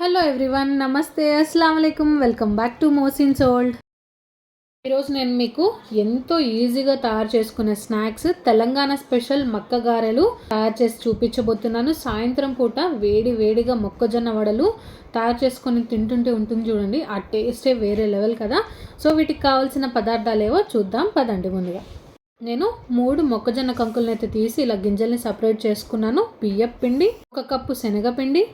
Hello everyone, నమస్తే, అస్సలం వాలేకుమ్. Welcome back to Mohsin's world. ఈరోజు నేను మీకు ఎంతో ఈజీగా తయారు చేసుకునే స్నాక్స్ తెలంగాణ స్పెషల్ మక్క గారెలు తయారు చేసి చూపించబోతున్నాను. సాయంత్రం పూట వేడి వేడిగా మొక్కజొన్న వడలు తయారు చేసుకొని తింటుంటే ఉంటుంది చూడండి, ఆ టేస్టే వేరే లెవెల్ కదా. సో వీటికి కావాల్సిన పదార్థాలు ఏవో చూద్దాం పదండి. ముందుగా నేను 3 మొక్కజొన్న కంకులను అయితే తీసి ఇలా గింజల్ని సపరేట్ చేసుకున్నాను. బియ్యం పిండి, 1 కప్పు శనగపిండి,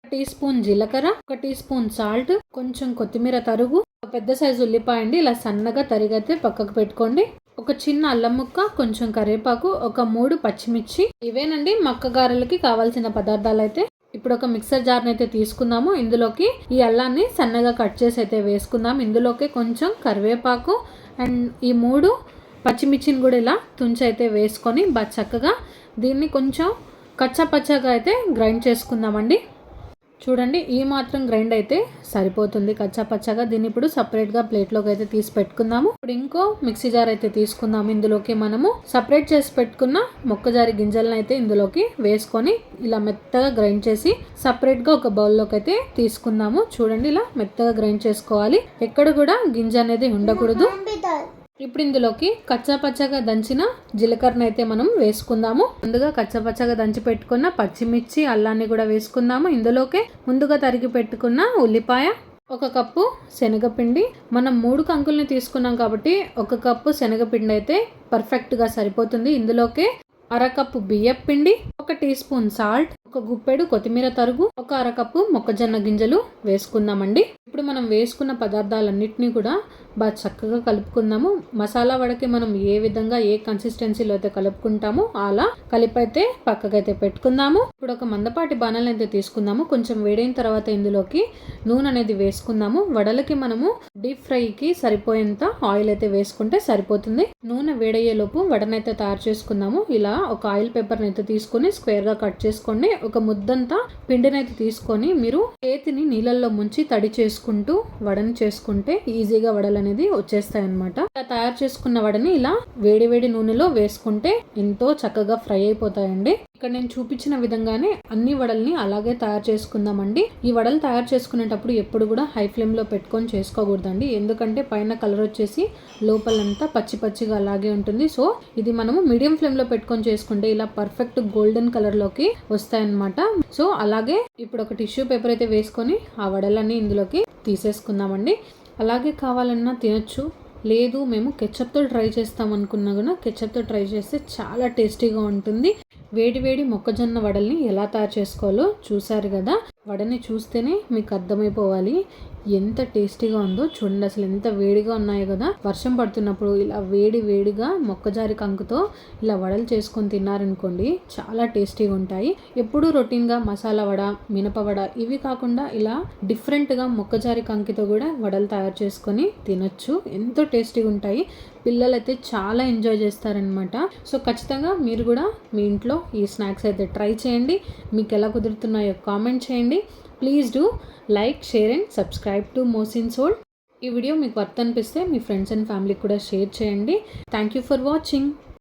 1 టీ స్పూన్ జీలకర్ర, 1 టీ స్పూన్ సాల్ట్, కొంచెం కొత్తిమీర తరుగు, ఒక పెద్ద సైజు ఉల్లిపాయ అండి ఇలా సన్నగా తరిగైతే పక్కకు పెట్టుకోండి, ఒక చిన్న అల్లం ముక్క, కొంచెం కరివేపాకు, ఒక 3 పచ్చిమిర్చి. ఇవేనండి మక్క గారెలకి కావాల్సిన పదార్థాలు. అయితే ఇప్పుడు ఒక మిక్సర్ జార్ని అయితే తీసుకుందాము. ఇందులోకి ఈ అల్లాన్ని సన్నగా కట్ చేసి అయితే వేసుకుందాం. ఇందులోకి కొంచెం కరివేపాకు అండ్ ఈ 3 పచ్చిమిర్చిని కూడా ఇలా తుంచి అయితే వేసుకొని బాగా చక్కగా దీన్ని కొంచెం కచ్చాపచ్చాగా అయితే గ్రైండ్ చేసుకుందామండి. చూడండి, ఈ మాత్రం గ్రైండ్ అయితే సరిపోతుంది కచ్చాపచ్చాగా. దీన్ని ఇప్పుడు సపరేట్గా ప్లేట్లోకి అయితే తీసి పెట్టుకుందాము. ఇప్పుడు ఇంకో మిక్సీ జార్ అయితే తీసుకుందాము. ఇందులోకి మనము సపరేట్ చేసి పెట్టుకున్న మొక్కజారి గింజలను అయితే ఇందులోకి వేసుకొని ఇలా మెత్తగా గ్రైండ్ చేసి సపరేట్గా ఒక బౌల్లోకి అయితే తీసుకుందాము. చూడండి, ఇలా మెత్తగా గ్రైండ్ చేసుకోవాలి, ఎక్కడ కూడా గింజ అనేది ఉండకూడదు. ఇప్పుడు ఇందులోకి కచ్చాపచ్చగా దంచిన జీలకర్రను అయితే మనం వేసుకుందాము. ముందుగా కచ్చాపచ్చగా దంచి పెట్టుకున్న పచ్చిమిర్చి, అల్లాన్ని కూడా వేసుకుందాము. ఇందులోకి ముందుగా తరిగి పెట్టుకున్న ఉల్లిపాయ, 1 కప్పు శనగపిండి. మనం 3 కంకుల్ని తీసుకున్నాం కాబట్టి 1 కప్పు శనగపిండి అయితే పర్ఫెక్ట్గా సరిపోతుంది. ఇందులోకి 1/2 కప్పు బియ్యం పిండి, 1 టీ స్పూన్ సాల్ట్, 1 గుప్పెడు కొత్తిమీర తరుగు, 1/2 కప్పు మొక్కజొన్న గింజలు వేసుకుందామండి. ఇప్పుడు మనం వేసుకున్న పదార్థాలన్నింటినీ కూడా బాగా చక్కగా కలుపుకుందాము. మసాలా వడకి మనం ఏ విధంగా ఏ కన్సిస్టెన్సీలో అయితే కలుపుకుంటామో అలా కలిపైతే పక్కకైతే పెట్టుకుందాము. ఇప్పుడు ఒక మందపాటి బాణాలను అయితే తీసుకుందాము. కొంచెం వేడైన తర్వాత ఇందులోకి నూనె అనేది వేసుకుందాము. వడలకి మనము డీప్ ఫ్రైకి సరిపోయేంత ఆయిల్ అయితే వేసుకుంటే సరిపోతుంది. నూనె వేడయ్యేలోపు వడనైతే తయారు చేసుకుందాము. ఇలా ఒక ఆయిల్ పేపర్ని అయితే తీసుకొని స్క్వేర్గా కట్ చేసుకోండి. ఒక ముద్దంతా పిండిని అయితే తీసుకొని మీరు చేతిని నీళ్ళల్లో ముంచి తడి చేసుకుంటూ వడని చేసుకుంటే ఈజీగా వడలు అనేది వచ్చేస్తాయి అనమాట. ఇలా తయారు చేసుకున్న వడని ఇలా వేడి వేడి నూనెలో వేసుకుంటే ఎంతో చక్కగా ఫ్రై అయిపోతాయండి. ఇక్కడ నేను చూపించిన విధంగానే అన్ని వడల్ని అలాగే తయారు చేసుకుందామండి. ఈ వడలు తయారు చేసుకునేటప్పుడు ఎప్పుడు కూడా హై ఫ్లేమ్ లో పెట్టుకొని చేసుకోకూడదండి, ఎందుకంటే పైన కలర్ వచ్చేసి లోపలంతా పచ్చి పచ్చిగా అలాగే ఉంటుంది. సో ఇది మనము మీడియం ఫ్లేమ్ లో పెట్టుకొని చేసుకుంటే ఇలా పర్ఫెక్ట్ గోల్డెన్ కలర్ లోకి వస్తాయన్నమాట. సో అలాగే ఇప్పుడు ఒక టిష్యూ పేపర్ అయితే వేసుకొని ఆ వడలన్నీ ఇందులోకి తీసేసుకుందామండి. అలాగే కావాలన్నా తినచ్చు, లేదు మేము కెచప్తో ట్రై చేస్తాం అనుకున్నా కూడా కెచప్తో ట్రై చేస్తే చాలా టేస్టీగా ఉంటుంది. వేడి వేడి మొక్కజొన్న వడల్ని ఎలా తయారు చేసుకోవాలో చూసారు కదా. వడని చూస్తేనే మీకు అర్థమైపోవాలి ఎంత టేస్టీగా ఉందో. చూడండి, అసలు ఎంత వేడిగా ఉన్నాయో కదా. వర్షం పడుతున్నప్పుడు ఇలా వేడి వేడిగా మొక్కజారి కంకుతో ఇలా వడలు చేసుకొని తిన్నారనుకోండి, చాలా టేస్టీగా ఉంటాయి. ఎప్పుడు రొటీన్గా మసాలా వడ, మినప వడ ఇవి కాకుండా ఇలా డిఫరెంట్గా మొక్కజారి కంకితో కూడా వడలు తయారు చేసుకొని తినొచ్చు, ఎంతో టేస్టీగా ఉంటాయి. పిల్లలైతే చాలా ఎంజాయ్ చేస్తారనమాట. సో ఖచ్చితంగా మీరు కూడా మీ ఇంట్లో ఈ స్నాక్స్ అయితే ట్రై చేయండి. మీకు ఎలా కుదురుతున్నాయో కామెంట్ చేయండి. Please do like, share and subscribe to Mohsin's world. ఈ వీడియో మీకు వర్త్ అనిపిస్తే మీ ఫ్రెండ్స్ అండ్ ఫ్యామిలీకి కూడా షేర్ చేయండి. Thank you for watching.